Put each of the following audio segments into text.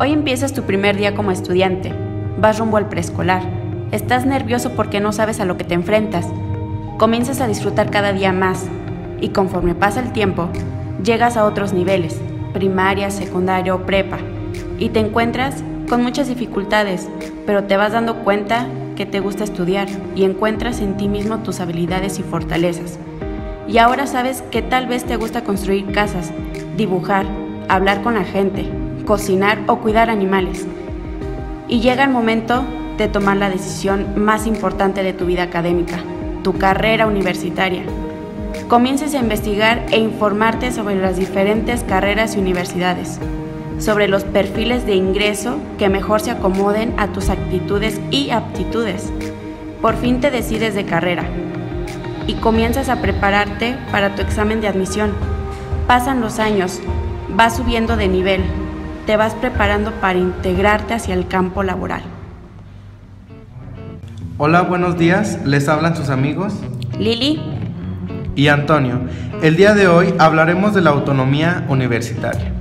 Hoy empiezas tu primer día como estudiante, vas rumbo al preescolar, estás nervioso porque no sabes a lo que te enfrentas, comienzas a disfrutar cada día más y conforme pasa el tiempo, llegas a otros niveles, primaria, secundaria o prepa, y te encuentras con muchas dificultades, pero te vas dando cuenta que te gusta estudiar y encuentras en ti mismo tus habilidades y fortalezas. Y ahora sabes que tal vez te gusta construir casas, dibujar, hablar con la gente, cocinar o cuidar animales. Y llega el momento de tomar la decisión más importante de tu vida académica, tu carrera universitaria. Comiences a investigar e informarte sobre las diferentes carreras y universidades, sobre los perfiles de ingreso que mejor se acomoden a tus actitudes y aptitudes. Por fin te decides de carrera y comienzas a prepararte para tu examen de admisión. Pasan los años, vas subiendo de nivel, te vas preparando para integrarte hacia el campo laboral. Hola, buenos días, les hablan sus amigos Lili y Antonio. El día de hoy hablaremos de la autonomía universitaria,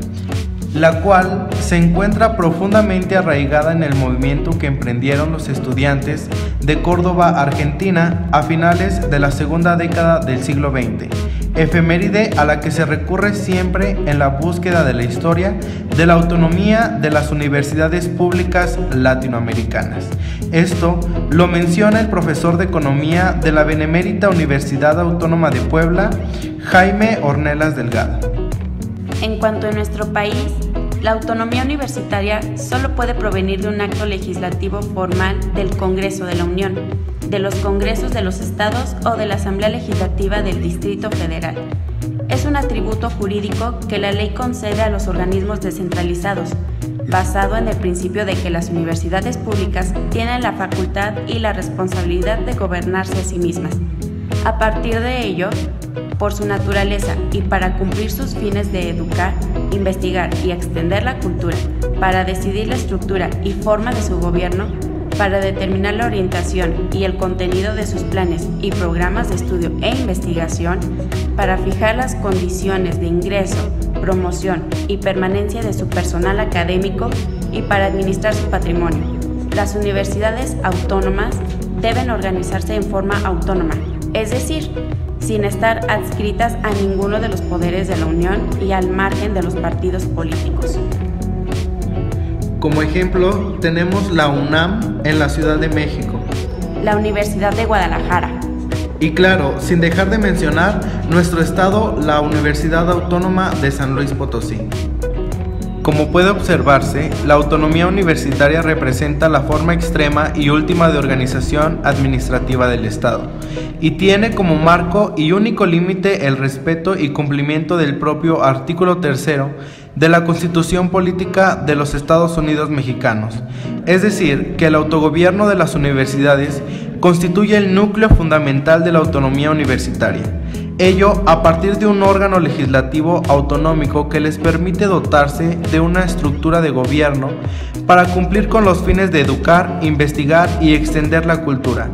la cual se encuentra profundamente arraigada en el movimiento que emprendieron los estudiantes de Córdoba, Argentina, a finales de la segunda década del siglo XX, efeméride a la que se recurre siempre en la búsqueda de la historia de la autonomía de las universidades públicas latinoamericanas. Esto lo menciona el profesor de Economía de la Benemérita Universidad Autónoma de Puebla, Jaime Ornelas Delgado. En cuanto a nuestro país, la autonomía universitaria solo puede provenir de un acto legislativo formal del Congreso de la Unión, de los Congresos de los Estados o de la Asamblea Legislativa del Distrito Federal. Es un atributo jurídico que la ley concede a los organismos descentralizados, basado en el principio de que las universidades públicas tienen la facultad y la responsabilidad de gobernarse a sí mismas. A partir de ello, por su naturaleza y para cumplir sus fines de educar, investigar y extender la cultura, para decidir la estructura y forma de su gobierno, para determinar la orientación y el contenido de sus planes y programas de estudio e investigación, para fijar las condiciones de ingreso, promoción y permanencia de su personal académico y para administrar su patrimonio. Las universidades autónomas deben organizarse en forma autónoma, es decir, sin estar adscritas a ninguno de los poderes de la Unión y al margen de los partidos políticos. Como ejemplo, tenemos la UNAM en la Ciudad de México, la Universidad de Guadalajara y claro, sin dejar de mencionar nuestro estado, la Universidad Autónoma de San Luis Potosí. Como puede observarse, la autonomía universitaria representa la forma extrema y última de organización administrativa del Estado, y tiene como marco y único límite el respeto y cumplimiento del propio artículo 3 de la Constitución Política de los Estados Unidos Mexicanos, es decir, que el autogobierno de las universidades constituye el núcleo fundamental de la autonomía universitaria. Ello a partir de un órgano legislativo autonómico que les permite dotarse de una estructura de gobierno para cumplir con los fines de educar, investigar y extender la cultura,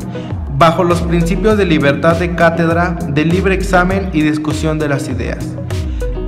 bajo los principios de libertad de cátedra, de libre examen y discusión de las ideas.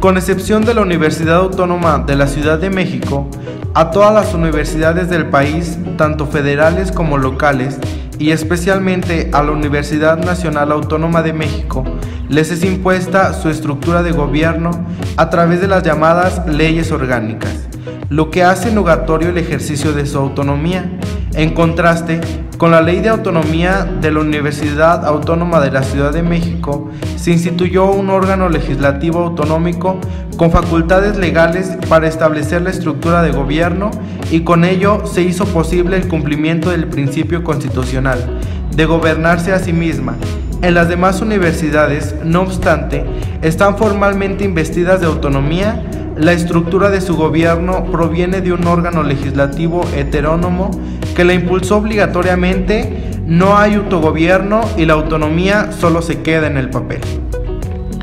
Con excepción de la Universidad Autónoma de la Ciudad de México, a todas las universidades del país, tanto federales como locales, y especialmente a la Universidad Nacional Autónoma de México, les es impuesta su estructura de gobierno a través de las llamadas leyes orgánicas, lo que hace nugatorio el ejercicio de su autonomía. En contraste, con la Ley de Autonomía de la Universidad Autónoma de la Ciudad de México, se instituyó un órgano legislativo autonómico con facultades legales para establecer la estructura de gobierno y con ello se hizo posible el cumplimiento del principio constitucional de gobernarse a sí misma. En las demás universidades, no obstante, están formalmente investidas de autonomía. La estructura de su gobierno proviene de un órgano legislativo heterónomo que la impulsó obligatoriamente. No hay autogobierno y la autonomía solo se queda en el papel.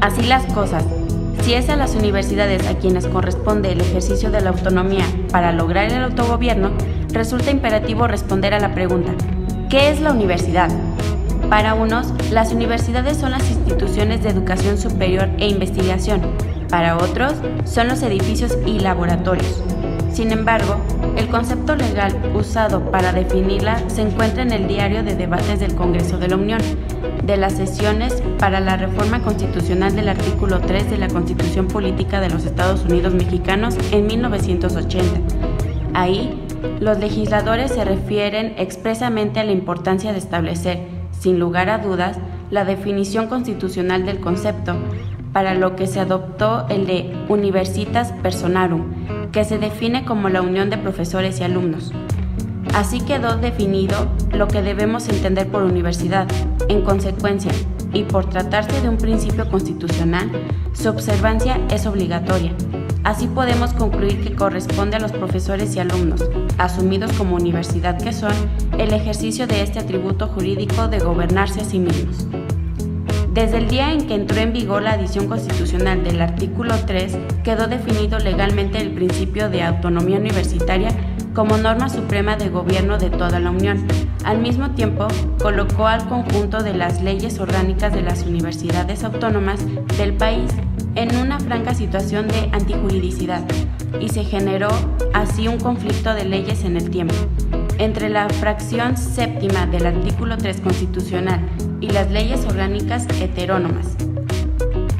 Así las cosas, si es a las universidades a quienes corresponde el ejercicio de la autonomía para lograr el autogobierno, resulta imperativo responder a la pregunta: ¿qué es la universidad? Para unos, las universidades son las instituciones de educación superior e investigación. Para otros, son los edificios y laboratorios. Sin embargo, el concepto legal usado para definirla se encuentra en el Diario de Debates del Congreso de la Unión, de las sesiones para la reforma constitucional del artículo 3 de la Constitución Política de los Estados Unidos Mexicanos en 1980. Ahí, los legisladores se refieren expresamente a la importancia de establecer, sin lugar a dudas, la definición constitucional del concepto, para lo que se adoptó el de Universitas Personarum, que se define como la unión de profesores y alumnos. Así quedó definido lo que debemos entender por universidad. En consecuencia, y por tratarse de un principio constitucional, su observancia es obligatoria. Así podemos concluir que corresponde a los profesores y alumnos, asumidos como universidad que son, el ejercicio de este atributo jurídico de gobernarse a sí mismos. Desde el día en que entró en vigor la adición constitucional del artículo 3, quedó definido legalmente el principio de autonomía universitaria como norma suprema de gobierno de toda la Unión. Al mismo tiempo, colocó al conjunto de las leyes orgánicas de las universidades autónomas del país en una franca situación de antijuridicidad, y se generó así un conflicto de leyes en el tiempo entre la fracción séptima del artículo 3 constitucional y las leyes orgánicas heterónomas.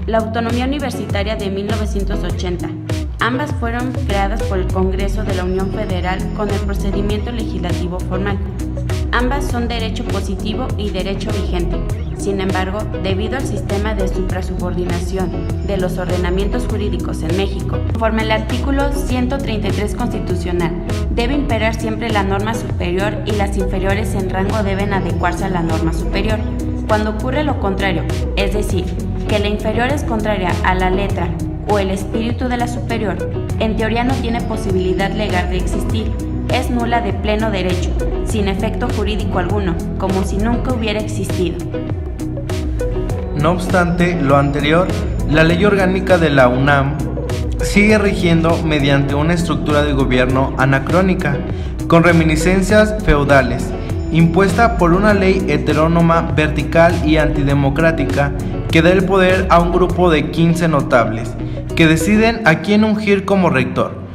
La autonomía universitaria de 1980. Ambas fueron creadas por el Congreso de la Unión Federal con el procedimiento legislativo formal. Ambas son derecho positivo y derecho vigente. Sin embargo, debido al sistema de suprasubordinación de los ordenamientos jurídicos en México, conforme al artículo 133 constitucional, debe imperar siempre la norma superior y las inferiores en rango deben adecuarse a la norma superior. Cuando ocurre lo contrario, es decir, que la inferior es contraria a la letra o el espíritu de la superior, en teoría no tiene posibilidad legal de existir, es nula de pleno derecho, sin efecto jurídico alguno, como si nunca hubiera existido. No obstante lo anterior, la Ley Orgánica de la UNAM sigue rigiendo mediante una estructura de gobierno anacrónica, con reminiscencias feudales, impuesta por una ley heterónoma, vertical y antidemocrática que da el poder a un grupo de 15 notables, que deciden a quién ungir como rector.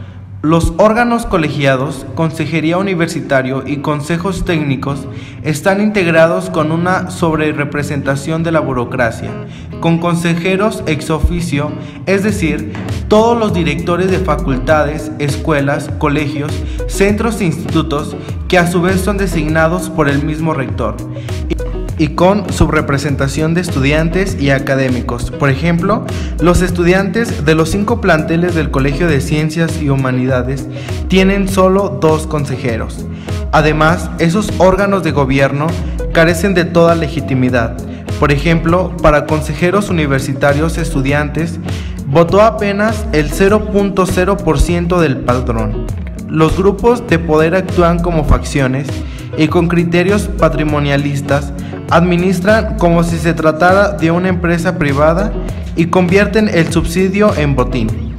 Los órganos colegiados, consejería universitario y consejos técnicos están integrados con una sobrerepresentación de la burocracia, con consejeros ex officio, es decir, todos los directores de facultades, escuelas, colegios, centros e institutos que a su vez son designados por el mismo rector, y con subrepresentación de estudiantes y académicos. Por ejemplo, los estudiantes de los 5 planteles del Colegio de Ciencias y Humanidades tienen solo 2 consejeros. Además, esos órganos de gobierno carecen de toda legitimidad. Por ejemplo, para consejeros universitarios estudiantes, votó apenas el 0.0% del padrón. Los grupos de poder actúan como facciones y con criterios patrimonialistas administran como si se tratara de una empresa privada y convierten el subsidio en botín.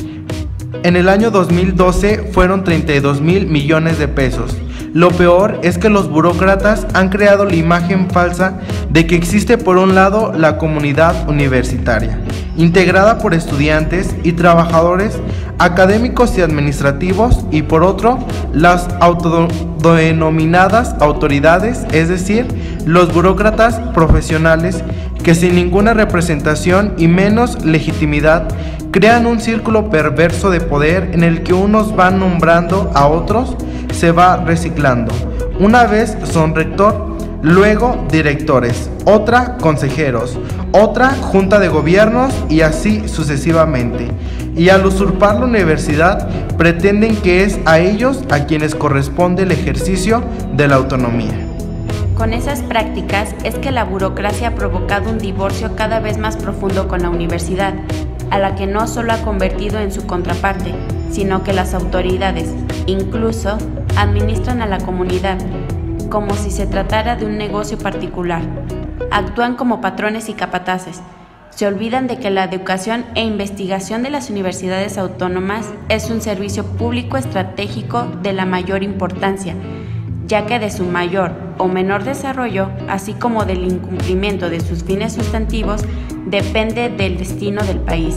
En el año 2012 fueron 32,000 millones de pesos. Lo peor es que los burócratas han creado la imagen falsa de que existe por un lado la comunidad universitaria, integrada por estudiantes y trabajadores académicos y administrativos, y por otro, las autodenominadas autoridades, es decir, los burócratas profesionales que sin ninguna representación y menos legitimidad crean un círculo perverso de poder en el que unos van nombrando a otros, se va reciclando. Una vez son rector, luego directores, otra consejeros, otra junta de gobiernos y así sucesivamente. Y al usurpar la universidad pretenden que es a ellos a quienes corresponde el ejercicio de la autonomía. Con esas prácticas es que la burocracia ha provocado un divorcio cada vez más profundo con la universidad, a la que no solo ha convertido en su contraparte, sino que las autoridades, incluso, administran a la comunidad, como si se tratara de un negocio particular. Actúan como patrones y capataces. Se olvidan de que la educación e investigación de las universidades autónomas es un servicio público estratégico de la mayor importancia, ya que de su mayor o menor desarrollo, así como del incumplimiento de sus fines sustantivos, depende del destino del país.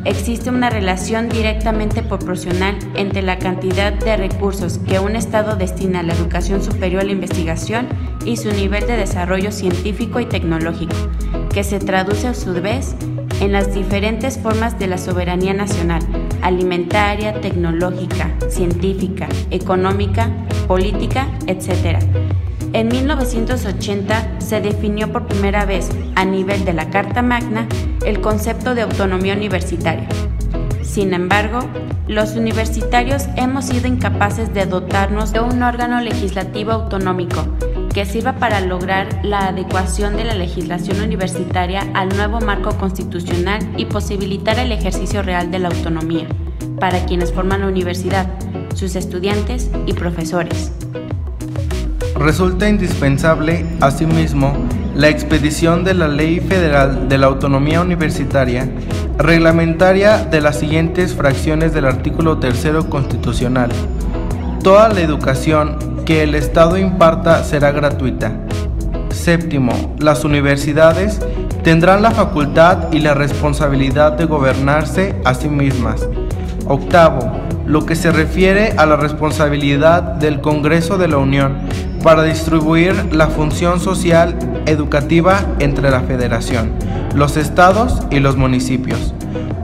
existe una relación directamente proporcional entre la cantidad de recursos que un Estado destina a la educación superior a la investigación y su nivel de desarrollo científico y tecnológico, que se traduce a su vez en las diferentes formas de la soberanía nacional, alimentaria, tecnológica, científica, económica, política, etc. En 1980 se definió por primera vez, a nivel de la Carta Magna, el concepto de autonomía universitaria. Sin embargo, los universitarios hemos sido incapaces de dotarnos de un órgano legislativo autonómico que sirva para lograr la adecuación de la legislación universitaria al nuevo marco constitucional y posibilitar el ejercicio real de la autonomía para quienes forman la universidad, sus estudiantes y profesores. Resulta indispensable, asimismo, la expedición de la Ley Federal de la Autonomía Universitaria, reglamentaria de las siguientes fracciones del artículo 3 constitucional. Toda la educación que el Estado imparta será gratuita. Séptimo, las universidades tendrán la facultad y la responsabilidad de gobernarse a sí mismas. Octavo, lo que se refiere a la responsabilidad del Congreso de la Unión para distribuir la función social educativa entre la Federación, los estados y los municipios.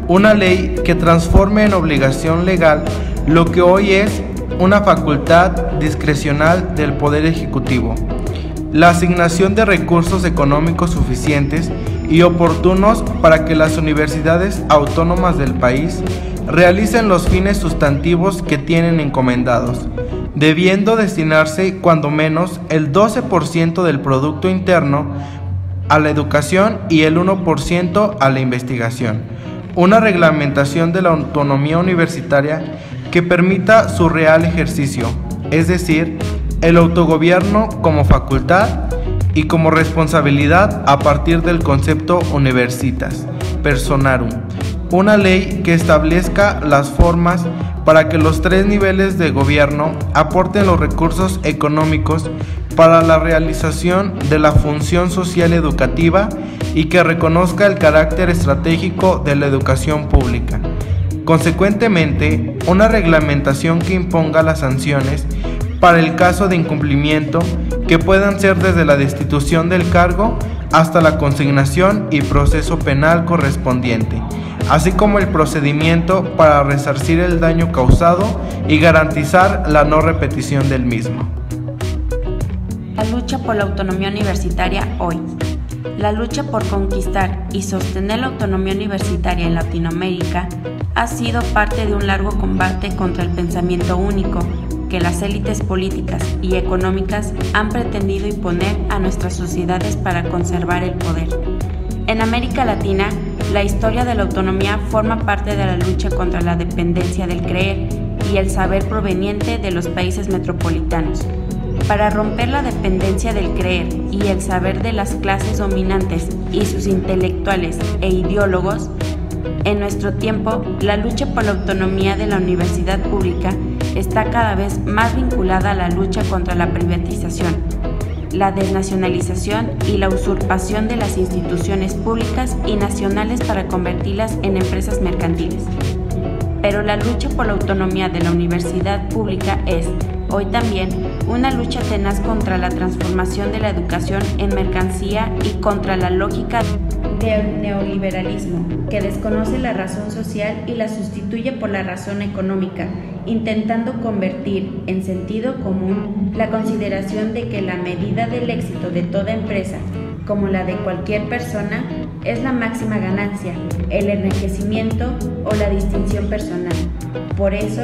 Una ley que transforme en obligación legal lo que hoy es una facultad discrecional del Poder Ejecutivo. La asignación de recursos económicos suficientes y oportunos para que las universidades autónomas del país realicen los fines sustantivos que tienen encomendados, debiendo destinarse cuando menos el 12% del Producto Interno a la educación y el 1% a la investigación. Una reglamentación de la autonomía universitaria que permita su real ejercicio, es decir, el autogobierno como facultad y como responsabilidad a partir del concepto universitas personarum. Una ley que establezca las formas para que los 3 niveles de gobierno aporten los recursos económicos para la realización de la función social educativa y que reconozca el carácter estratégico de la educación pública. Consecuentemente, una reglamentación que imponga las sanciones para el caso de incumplimiento, que puedan ser desde la destitución del cargo hasta la consignación y proceso penal correspondiente, así como el procedimiento para resarcir el daño causado y garantizar la no repetición del mismo. La lucha por la autonomía universitaria hoy. La lucha por conquistar y sostener la autonomía universitaria en Latinoamérica ha sido parte de un largo combate contra el pensamiento único que las élites políticas y económicas han pretendido imponer a nuestras sociedades para conservar el poder. En América Latina, la historia de la autonomía forma parte de la lucha contra la dependencia del creer y el saber proveniente de los países metropolitanos. Para romper la dependencia del creer y el saber de las clases dominantes y sus intelectuales e ideólogos, en nuestro tiempo, la lucha por la autonomía de la universidad pública está cada vez más vinculada a la lucha contra la privatización, la desnacionalización y la usurpación de las instituciones públicas y nacionales para convertirlas en empresas mercantiles. Pero la lucha por la autonomía de la universidad pública es, hoy también, una lucha tenaz contra la transformación de la educación en mercancía y contra la lógica del neoliberalismo, que desconoce la razón social y la sustituye por la razón económica, intentando convertir en sentido común la consideración de que la medida del éxito de toda empresa, como la de cualquier persona, es la máxima ganancia, el enriquecimiento o la distinción personal. Por eso,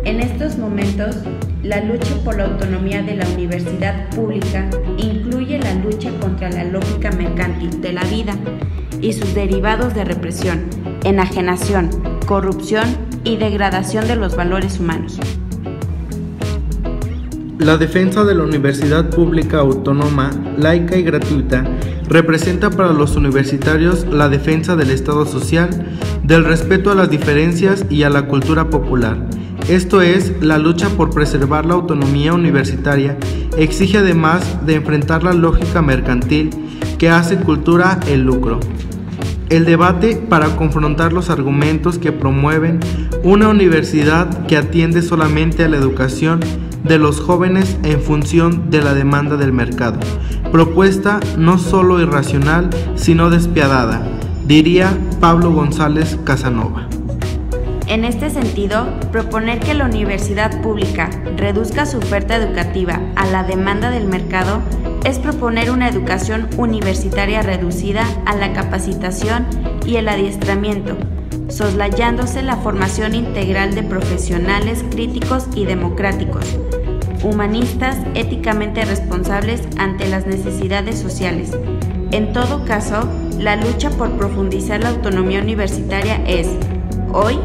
en estos momentos, la lucha por la autonomía de la universidad pública incluye la lucha contra la lógica mercantil de la vida y sus derivados de represión, enajenación, corrupción y degradación de los valores humanos. La defensa de la universidad pública autónoma, laica y gratuita representa para los universitarios la defensa del Estado social, del respeto a las diferencias y a la cultura popular. Esto es, la lucha por preservar la autonomía universitaria exige además de enfrentar la lógica mercantil que hace cultura el lucro. el debate para confrontar los argumentos que promueven una universidad que atiende solamente a la educación de los jóvenes en función de la demanda del mercado, propuesta no solo irracional, sino despiadada, diría Pablo González Casanova. En este sentido, proponer que la universidad pública reduzca su oferta educativa a la demanda del mercado es proponer una educación universitaria reducida a la capacitación y el adiestramiento, soslayándose la formación integral de profesionales críticos y democráticos, humanistas éticamente responsables ante las necesidades sociales. En todo caso, la lucha por profundizar la autonomía universitaria es, hoy,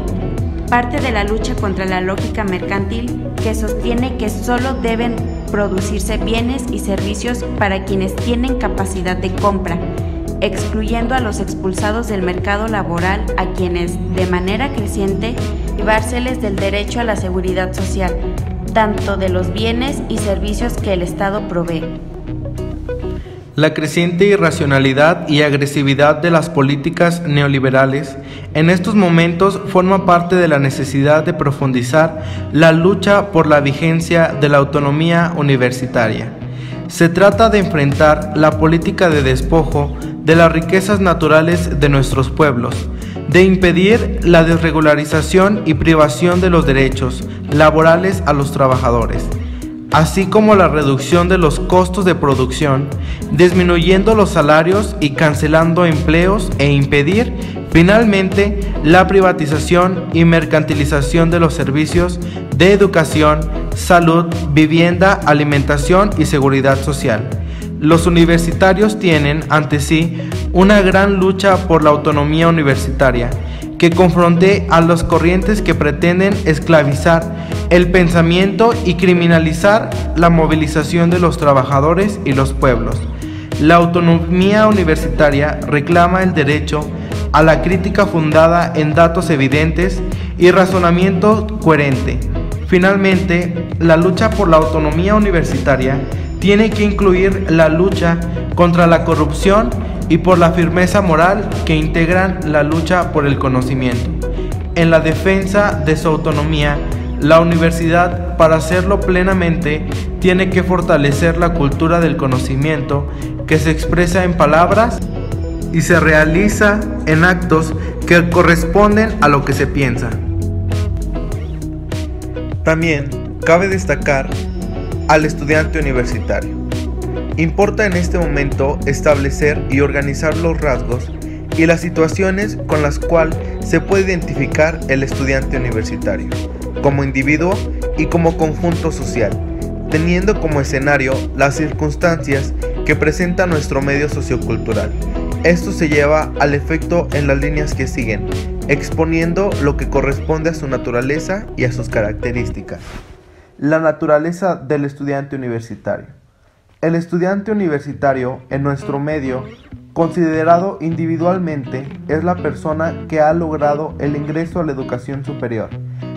parte de la lucha contra la lógica mercantil que sostiene que solo deben producirse bienes y servicios para quienes tienen capacidad de compra, excluyendo a los expulsados del mercado laboral a quienes, de manera creciente, privárseles del derecho a la seguridad social, tanto de los bienes y servicios que el Estado provee. La creciente irracionalidad y agresividad de las políticas neoliberales en estos momentos forma parte de la necesidad de profundizar la lucha por la vigencia de la autonomía universitaria. Se trata de enfrentar la política de despojo de las riquezas naturales de nuestros pueblos, de impedir la desregularización y privación de los derechos laborales a los trabajadores, así como la reducción de los costos de producción, disminuyendo los salarios y cancelando empleos e impedir, finalmente, la privatización y mercantilización de los servicios de educación, salud, vivienda, alimentación y seguridad social. Los universitarios tienen ante sí una gran lucha por la autonomía universitaria, que confronte a las corrientes que pretenden esclavizar el pensamiento y criminalizar la movilización de los trabajadores y los pueblos. La autonomía universitaria reclama el derecho a la crítica fundada en datos evidentes y razonamiento coherente. Finalmente, la lucha por la autonomía universitaria tiene que incluir la lucha contra la corrupción y por la firmeza moral que integran la lucha por el conocimiento. En la defensa de su autonomía, la universidad, para hacerlo plenamente, tiene que fortalecer la cultura del conocimiento que se expresa en palabras y se realiza en actos que corresponden a lo que se piensa. También cabe destacar al estudiante universitario. Importa en este momento establecer y organizar los rasgos y las situaciones con las cuales se puede identificar el estudiante universitario, como individuo y como conjunto social, teniendo como escenario las circunstancias que presenta nuestro medio sociocultural. Esto se lleva al efecto en las líneas que siguen, exponiendo lo que corresponde a su naturaleza y a sus características. La naturaleza del estudiante universitario. El estudiante universitario en nuestro medio, considerado individualmente, es la persona que ha logrado el ingreso a la educación superior,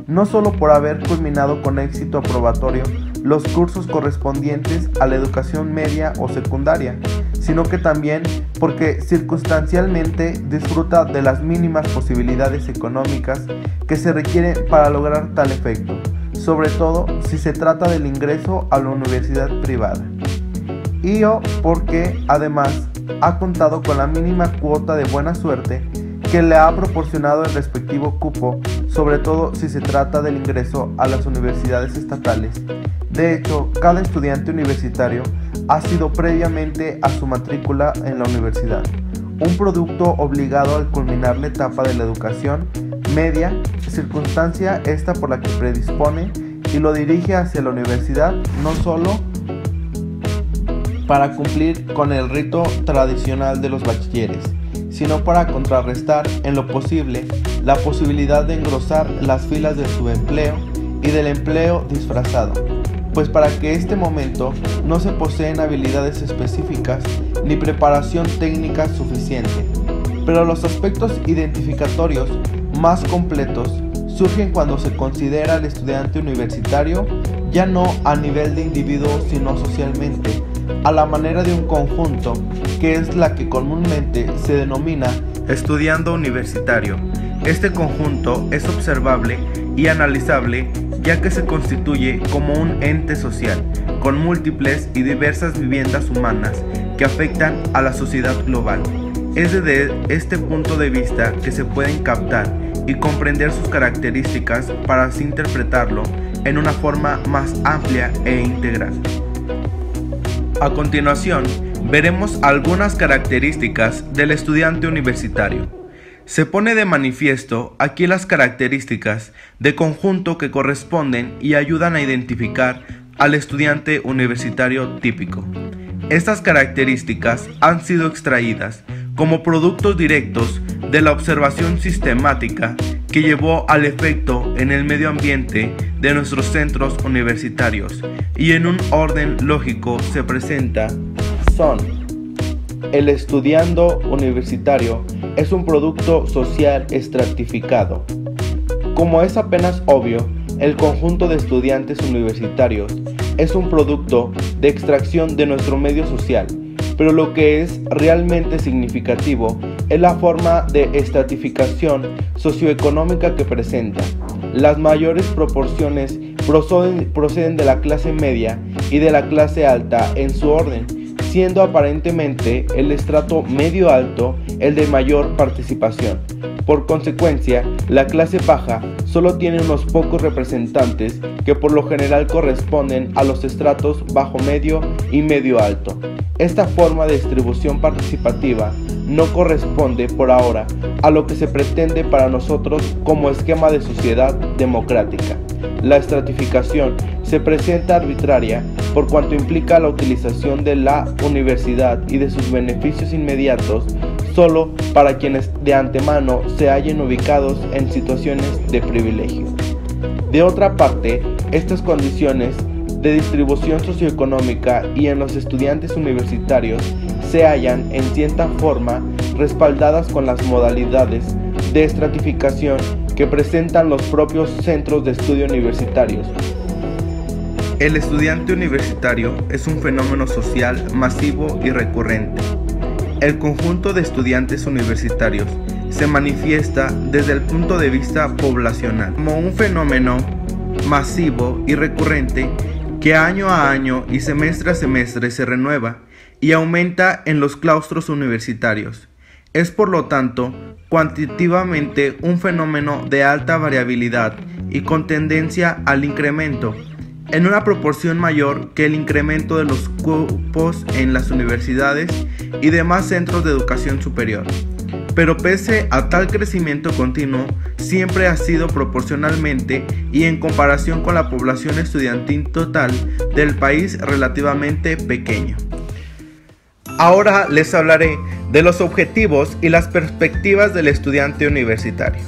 no solo por haber culminado con éxito aprobatorio los cursos correspondientes a la educación media o secundaria, sino que también porque circunstancialmente disfruta de las mínimas posibilidades económicas que se requieren para lograr tal efecto, sobre todo si se trata del ingreso a la universidad privada. Y o porque además ha contado con la mínima cuota de buena suerte que le ha proporcionado el respectivo cupo, sobre todo si se trata del ingreso a las universidades estatales. De hecho, cada estudiante universitario ha sido previamente a su matrícula en la universidad un producto obligado al culminar la etapa de la educación media, circunstancia esta por la que predispone y lo dirige hacia la universidad, no solo para cumplir con el rito tradicional de los bachilleres, sino para contrarrestar en lo posible la posibilidad de engrosar las filas del subempleo y del empleo disfrazado, pues para que este momento no se poseen habilidades específicas ni preparación técnica suficiente, pero los aspectos identificatorios más completos surgen cuando se considera al estudiante universitario ya no a nivel de individuo sino socialmente, a la manera de un conjunto, que es la que comúnmente se denomina Estudiando Universitario. Este conjunto es observable y analizable ya que se constituye como un ente social, con múltiples y diversas viviendas humanas que afectan a la sociedad global. Es desde este punto de vista que se pueden captar y comprender sus características para así interpretarlo en una forma más amplia e integral. A continuación, veremos algunas características del estudiante universitario. Se pone de manifiesto aquí las características de conjunto que corresponden y ayudan a identificar al estudiante universitario típico. Estas características han sido extraídas como productos directos de la observación sistemática que llevó al efecto en el medio ambiente de nuestros centros universitarios y en un orden lógico se presenta son: el estudiando universitario es un producto social estratificado. Como es apenas obvio, el conjunto de estudiantes universitarios es un producto de extracción de nuestro medio social, pero lo que es realmente significativo es la forma de estratificación socioeconómica que presenta. Las mayores proporciones proceden de la clase media y de la clase alta en su orden, siendo aparentemente el estrato medio alto el de mayor participación. Por consecuencia, la clase baja solo tiene unos pocos representantes que por lo general corresponden a los estratos bajo medio y medio alto. Esta forma de distribución participativa no corresponde por ahora a lo que se pretende para nosotros como esquema de sociedad democrática. La estratificación se presenta arbitraria por cuanto implica la utilización de la universidad y de sus beneficios inmediatos solo para quienes de antemano se hallen ubicados en situaciones de privilegio. De otra parte, estas condiciones de distribución socioeconómica y en los estudiantes universitarios se hallan en cierta forma respaldadas con las modalidades de estratificación que presentan los propios centros de estudio universitarios. El estudiante universitario es un fenómeno social masivo y recurrente. El conjunto de estudiantes universitarios se manifiesta desde el punto de vista poblacional como un fenómeno masivo y recurrente que año a año y semestre a semestre se renueva y aumenta en los claustros universitarios. Es por lo tanto cuantitativamente un fenómeno de alta variabilidad y con tendencia al incremento, en una proporción mayor que el incremento de los cupos en las universidades y demás centros de educación superior. Pero pese a tal crecimiento continuo, siempre ha sido proporcionalmente y en comparación con la población estudiantil total del país relativamente pequeño. Ahora les hablaré de los objetivos y las perspectivas del estudiante universitario.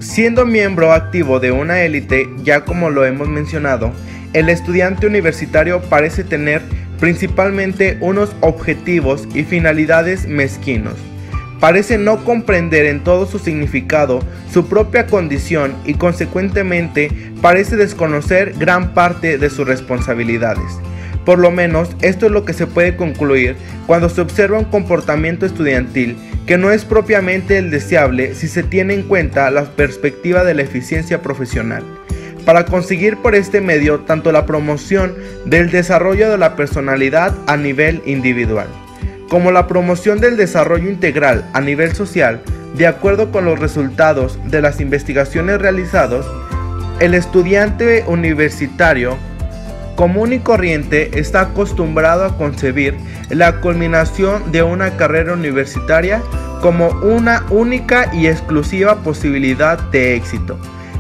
Siendo miembro activo de una élite, ya como lo hemos mencionado, el estudiante universitario parece tener principalmente unos objetivos y finalidades mezquinos. Parece no comprender en todo su significado su propia condición y consecuentemente parece desconocer gran parte de sus responsabilidades. Por lo menos esto es lo que se puede concluir cuando se observa un comportamiento estudiantil que no es propiamente el deseable si se tiene en cuenta la perspectiva de la eficiencia profesional, para conseguir por este medio tanto la promoción del desarrollo de la personalidad a nivel individual, como la promoción del desarrollo integral a nivel social. De acuerdo con los resultados de las investigaciones realizadas, el estudiante universitario común y corriente está acostumbrado a concebir la culminación de una carrera universitaria como una única y exclusiva posibilidad de éxito.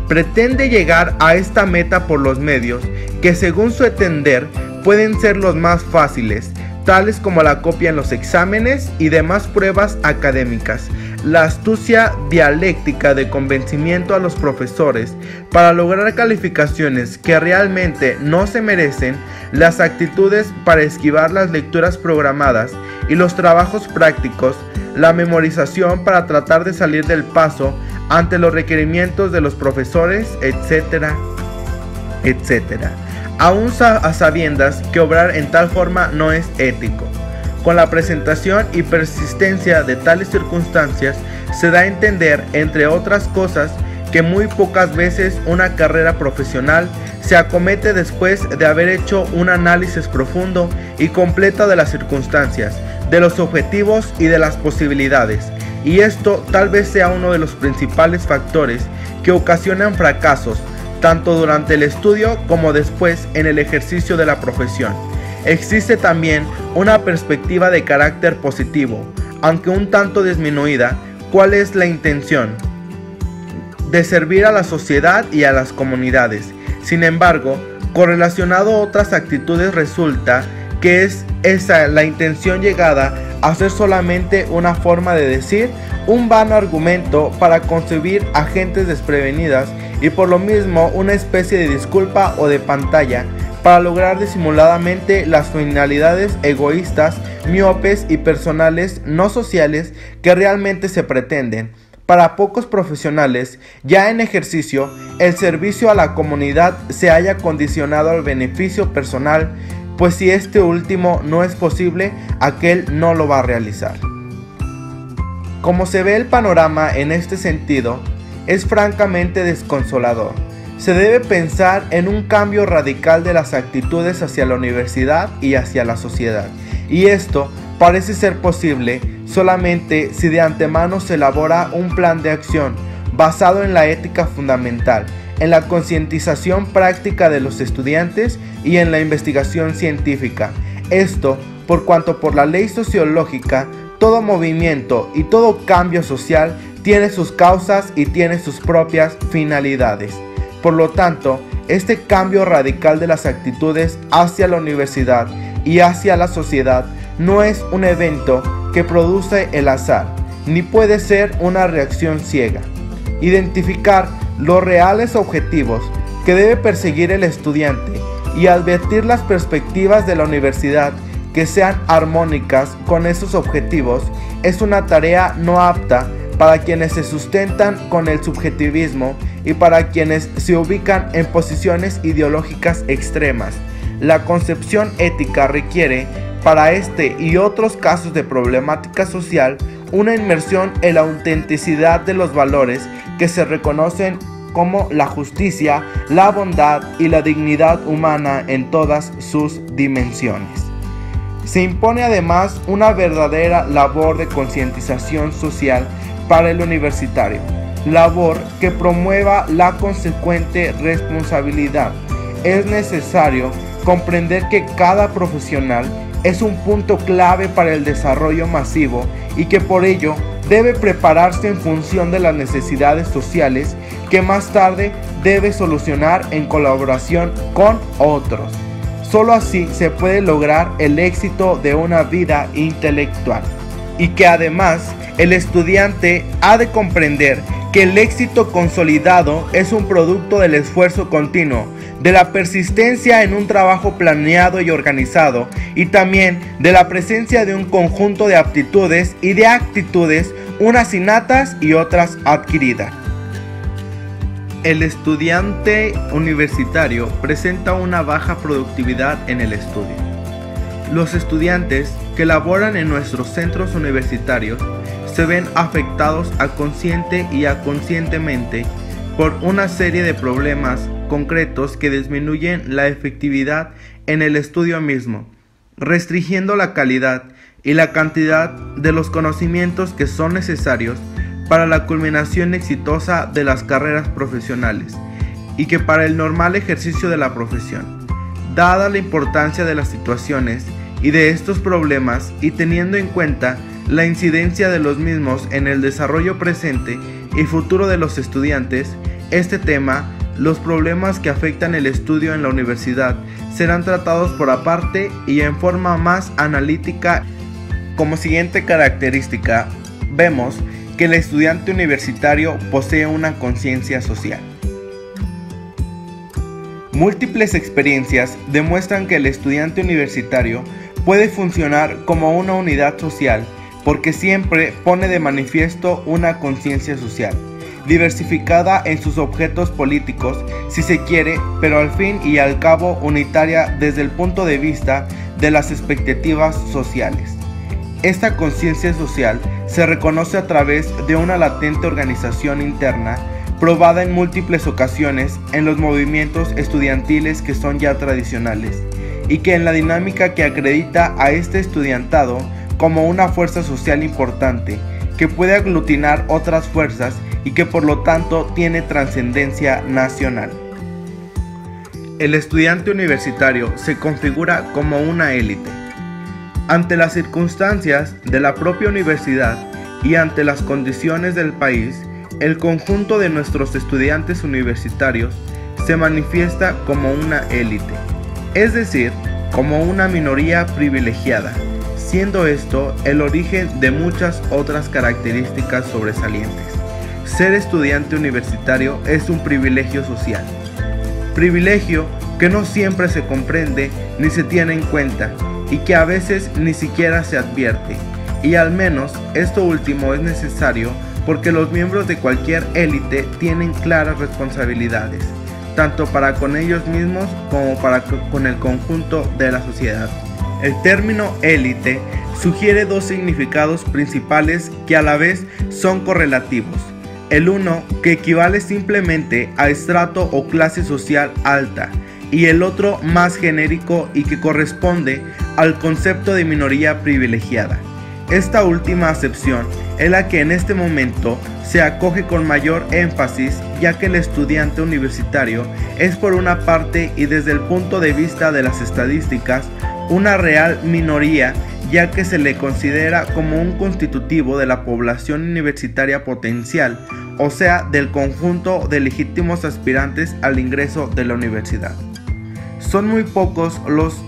Pretende llegar a esta meta por los medios que, según su entender, pueden ser los más fáciles, tales como la copia en los exámenes y demás pruebas académicas, la astucia dialéctica de convencimiento a los profesores para lograr calificaciones que realmente no se merecen, las actitudes para esquivar las lecturas programadas y los trabajos prácticos, la memorización para tratar de salir del paso ante los requerimientos de los profesores, etcétera, etcétera. Aún a sabiendas que obrar en tal forma no es ético. Con la presentación y persistencia de tales circunstancias, se da a entender, entre otras cosas, que muy pocas veces una carrera profesional se acomete después de haber hecho un análisis profundo y completo de las circunstancias, de los objetivos y de las posibilidades, y esto tal vez sea uno de los principales factores que ocasionan fracasos, tanto durante el estudio como después en el ejercicio de la profesión. Existe también una perspectiva de carácter positivo, aunque un tanto disminuida. ¿Cuál es la intención? De servir a la sociedad y a las comunidades. Sin embargo, correlacionado a otras actitudes, resulta que es esa la intención llegada a ser solamente una forma de decir, un vano argumento para concebir a gentes desprevenidas y por lo mismo una especie de disculpa o de pantalla para lograr disimuladamente las finalidades egoístas, miopes y personales no sociales que realmente se pretenden. Para pocos profesionales, ya en ejercicio, el servicio a la comunidad se haya condicionado al beneficio personal, pues si este último no es posible, aquel no lo va a realizar. Como se ve el panorama en este sentido, es francamente desconsolador. Se debe pensar en un cambio radical de las actitudes hacia la universidad y hacia la sociedad, y esto parece ser posible solamente si de antemano se elabora un plan de acción basado en la ética fundamental, en la concientización práctica de los estudiantes y en la investigación científica. Esto por cuanto por la ley sociológica todo movimiento y todo cambio social tiene sus causas y tiene sus propias finalidades. Por lo tanto, este cambio radical de las actitudes hacia la universidad y hacia la sociedad no es un evento que produce el azar, ni puede ser una reacción ciega. Identificar los reales objetivos que debe perseguir el estudiante y advertir las perspectivas de la universidad que sean armónicas con esos objetivos es una tarea no apta para quienes se sustentan con el subjetivismo y para quienes se ubican en posiciones ideológicas extremas. La concepción ética requiere, para este y otros casos de problemática social, una inmersión en la autenticidad de los valores que se reconocen como la justicia, la bondad y la dignidad humana en todas sus dimensiones. Se impone además una verdadera labor de concientización social para el universitario, labor que promueva la consecuente responsabilidad. Es necesario comprender que cada profesional es un punto clave para el desarrollo masivo y que por ello debe prepararse en función de las necesidades sociales que más tarde debe solucionar en colaboración con otros. Solo así se puede lograr el éxito de una vida intelectual, y que además el estudiante ha de comprender que el éxito consolidado es un producto del esfuerzo continuo, de la persistencia en un trabajo planeado y organizado, y también de la presencia de un conjunto de aptitudes y de actitudes, unas innatas y otras adquiridas. El estudiante universitario presenta una baja productividad en el estudio. Los estudiantes que laboran en nuestros centros universitarios se ven afectados a consciente y inconscientemente por una serie de problemas concretos que disminuyen la efectividad en el estudio mismo, restringiendo la calidad y la cantidad de los conocimientos que son necesarios para la culminación exitosa de las carreras profesionales y que para el normal ejercicio de la profesión. Dada la importancia de las situaciones y de estos problemas y teniendo en cuenta la incidencia de los mismos en el desarrollo presente y futuro de los estudiantes, este tema, los problemas que afectan el estudio en la universidad, serán tratados por aparte y en forma más analítica. Como siguiente característica, vemos que el estudiante universitario posee una conciencia social. Múltiples experiencias demuestran que el estudiante universitario puede funcionar como una unidad social porque siempre pone de manifiesto una conciencia social, diversificada en sus objetos políticos, si se quiere, pero al fin y al cabo unitaria desde el punto de vista de las expectativas sociales. Esta conciencia social se reconoce a través de una latente organización interna probada en múltiples ocasiones en los movimientos estudiantiles que son ya tradicionales y que en la dinámica que acredita a este estudiantado como una fuerza social importante que puede aglutinar otras fuerzas y que por lo tanto tiene trascendencia nacional. El estudiante universitario se configura como una élite. Ante las circunstancias de la propia universidad y ante las condiciones del país, el conjunto de nuestros estudiantes universitarios se manifiesta como una élite, es decir, como una minoría privilegiada, siendo esto el origen de muchas otras características sobresalientes. Ser estudiante universitario es un privilegio social. Privilegio que no siempre se comprende ni se tiene en cuenta y que a veces ni siquiera se advierte, y al menos esto último es necesario porque los miembros de cualquier élite tienen claras responsabilidades, tanto para con ellos mismos como para con el conjunto de la sociedad. El término élite sugiere dos significados principales que a la vez son correlativos. El uno, que equivale simplemente a estrato o clase social alta, y el otro más genérico y que corresponde al concepto de minoría privilegiada. Esta última acepción es la que en este momento se acoge con mayor énfasis, ya que el estudiante universitario es por una parte y desde el punto de vista de las estadísticas una real minoría, ya que se le considera como un constitutivo de la población universitaria potencial, o sea, del conjunto de legítimos aspirantes al ingreso de la universidad. Son muy pocos los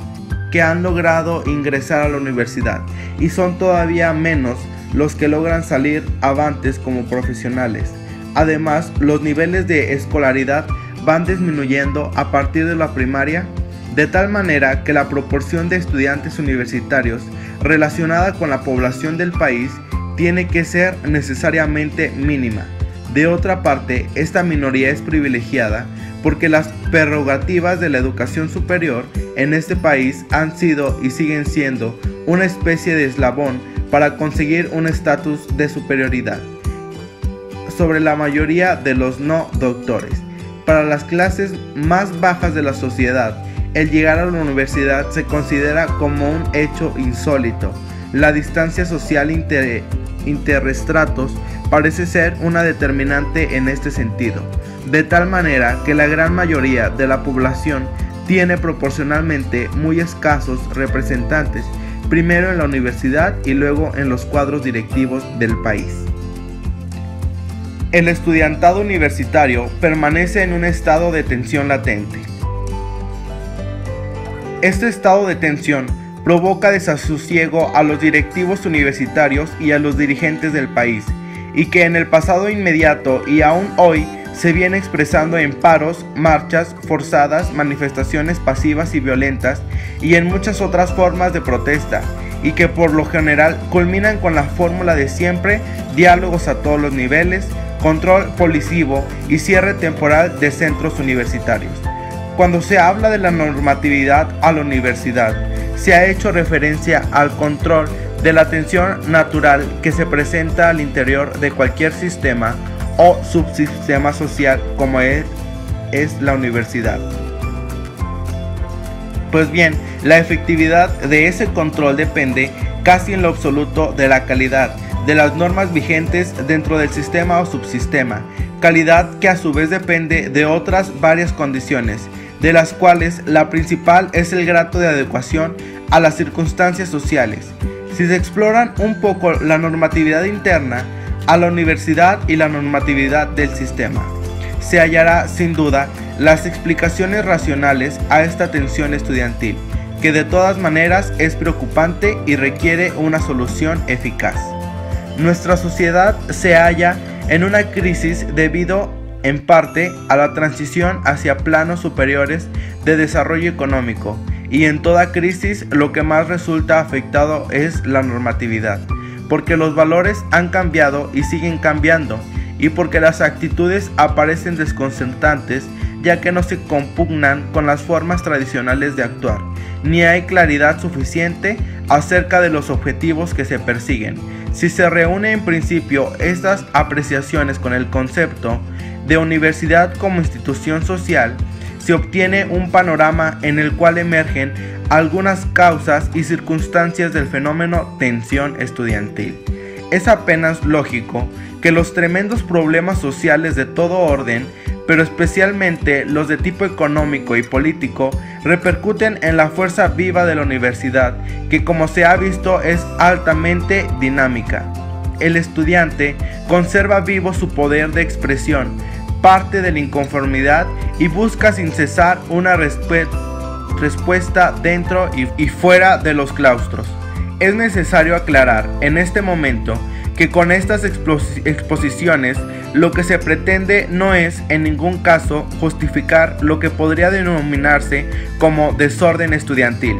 que han logrado ingresar a la universidad y son todavía menos los que logran salir avantes como profesionales. Además, los niveles de escolaridad van disminuyendo a partir de la primaria, de tal manera que la proporción de estudiantes universitarios relacionada con la población del país tiene que ser necesariamente mínima. De otra parte, esta minoría es privilegiada porque las prerrogativas de la educación superior en este país han sido y siguen siendo una especie de eslabón para conseguir un estatus de superioridad sobre la mayoría de los no doctores. Para las clases más bajas de la sociedad, el llegar a la universidad se considera como un hecho insólito. La distancia social interestratos parece ser una determinante en este sentido, de tal manera que la gran mayoría de la población tiene proporcionalmente muy escasos representantes, primero en la universidad y luego en los cuadros directivos del país. El estudiantado universitario permanece en un estado de tensión latente. Este estado de tensión provoca desasosiego a los directivos universitarios y a los dirigentes del país, y que en el pasado inmediato y aún hoy se viene expresando en paros, marchas forzadas, manifestaciones pasivas y violentas y en muchas otras formas de protesta, y que por lo general culminan con la fórmula de siempre: diálogos a todos los niveles, control policivo y cierre temporal de centros universitarios. Cuando se habla de la normatividad a la universidad, se ha hecho referencia al control de la tensión natural que se presenta al interior de cualquier sistema o subsistema social como es la universidad. Pues bien, la efectividad de ese control depende casi en lo absoluto de la calidad de las normas vigentes dentro del sistema o subsistema, calidad que a su vez depende de otras varias condiciones, de las cuales la principal es el grado de adecuación a las circunstancias sociales. Si se exploran un poco la normatividad interna a la universidad y la normatividad del sistema, se hallará sin duda las explicaciones racionales a esta tensión estudiantil, que de todas maneras es preocupante y requiere una solución eficaz. Nuestra sociedad se halla en una crisis debido en parte a la transición hacia planos superiores de desarrollo económico, y en toda crisis lo que más resulta afectado es la normatividad, porque los valores han cambiado y siguen cambiando, y porque las actitudes aparecen desconcertantes, ya que no se compugnan con las formas tradicionales de actuar, ni hay claridad suficiente acerca de los objetivos que se persiguen. Si se reúnen en principio estas apreciaciones con el concepto de universidad como institución social, se obtiene un panorama en el cual emergen algunas causas y circunstancias del fenómeno tensión estudiantil. Es apenas lógico que los tremendos problemas sociales de todo orden, pero especialmente los de tipo económico y político, repercuten en la fuerza viva de la universidad, que como se ha visto es altamente dinámica. El estudiante conserva vivo su poder de expresión, parte de la inconformidad y busca sin cesar una respuesta dentro y fuera de los claustros. Es necesario aclarar en este momento que con estas exposiciones lo que se pretende no es en ningún caso justificar lo que podría denominarse como desorden estudiantil,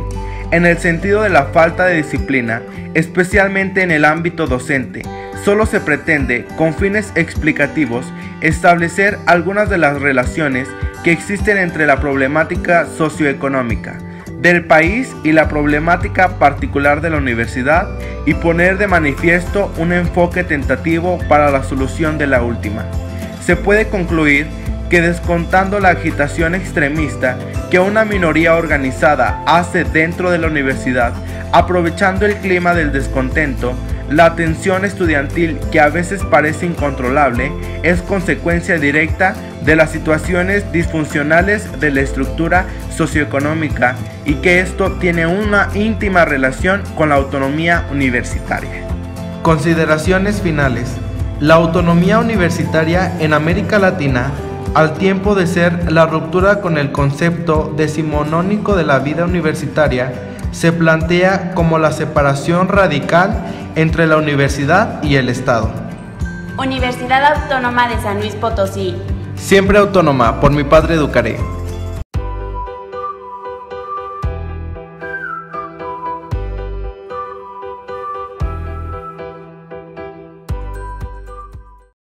en el sentido de la falta de disciplina, especialmente en el ámbito docente. Solo se pretende, con fines explicativos, establecer algunas de las relaciones que existen entre la problemática socioeconómica del país y la problemática particular de la universidad y poner de manifiesto un enfoque tentativo para la solución de la última. Se puede concluir que descontando la agitación extremista que una minoría organizada hace dentro de la universidad, aprovechando el clima del descontento, la tensión estudiantil que a veces parece incontrolable es consecuencia directa de las situaciones disfuncionales de la estructura socioeconómica y que esto tiene una íntima relación con la autonomía universitaria. Consideraciones finales. La autonomía universitaria en América Latina, al tiempo de ser la ruptura con el concepto decimonónico de la vida universitaria, se plantea como la separación radical entre la universidad y el Estado. Universidad Autónoma de San Luis Potosí. Siempre autónoma, por mi padre educaré.